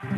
Şeyle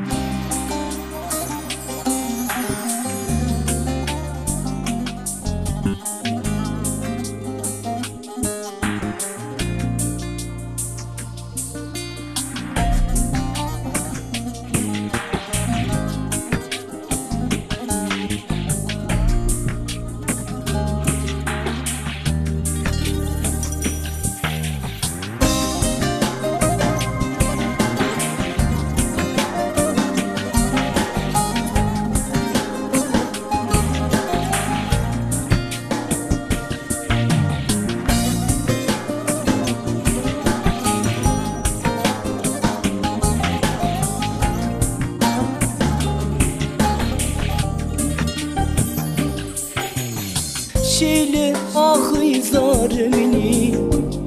ahizaremini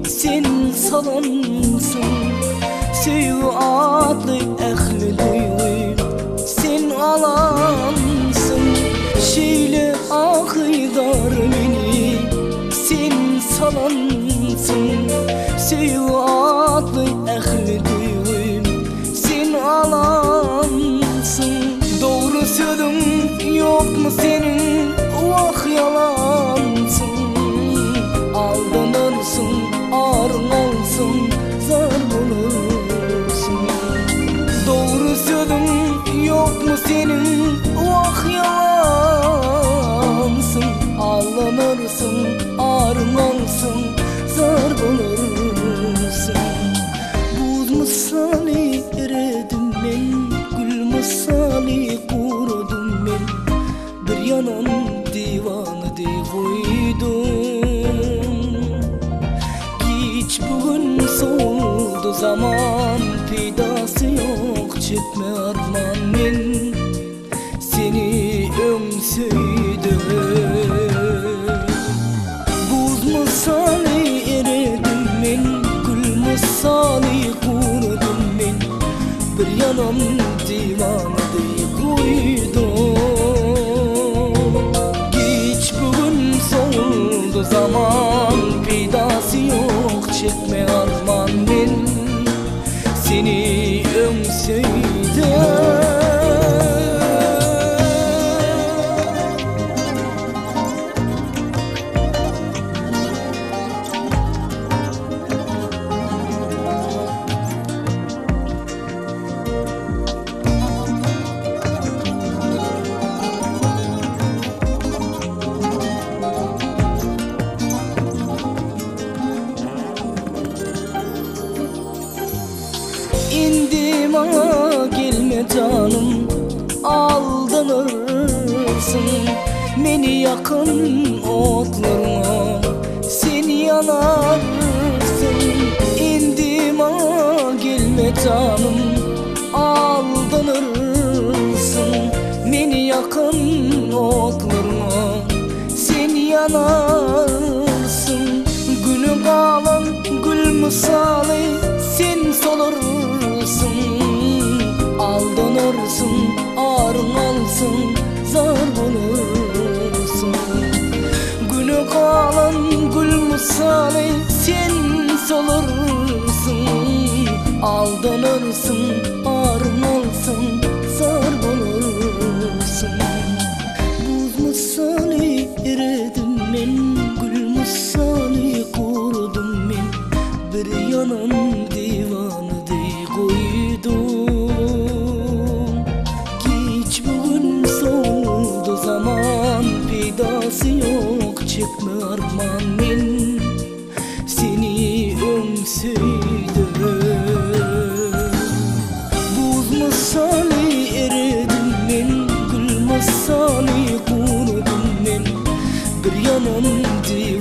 sen salansın, Sevgi adlı ehli duygu sen alansın. Şeyle ahizaremini sen salansın, Sevgi adlı ehli duygu sen alansın. Doğru sözün yok mu senin, vah yalansın. Aldanırsın, ağrın olsun, zar bulursun. Doğru sözün yok mu senin, vah yalansın. Aldanırsın, ağrın olsun, zar bulursun. Buz misali eredim ben, gül misali kurudum ben. Bir yanan divanı dey koydum. Hiç bugün soldu zaman, peydası yok çekme arman men. Seni ömsüydüm. Buz misali eredim men, gül misali kurudum men. Bir yanan divanı dey koydum. Zaman peydası yok çekme arman men. Seni ömsüydüm. İndi bana gelme canım, aldanırsın. Beni yakın otlarına sen yanarsın. İndi bana gelme canım, aldanırsın. Beni yakın otlarına sen yanarsın. Günü kalan gül misali sen solursun. Aldanırsın, ağrın alsın, zar bulursun. Günü kalan gül misali sen solursun. Aldanırsın, ağrın alsın, zar bulursun. Buz misali eredim men, gül misali kurudum men. Bir yanan divanı dey koydum. Hiç bugün soldu zaman, peydası yok çekme arman men. Seni ömsüydüm. Buz misali eredim men, gül misali kurudum men. Bir yanan divanı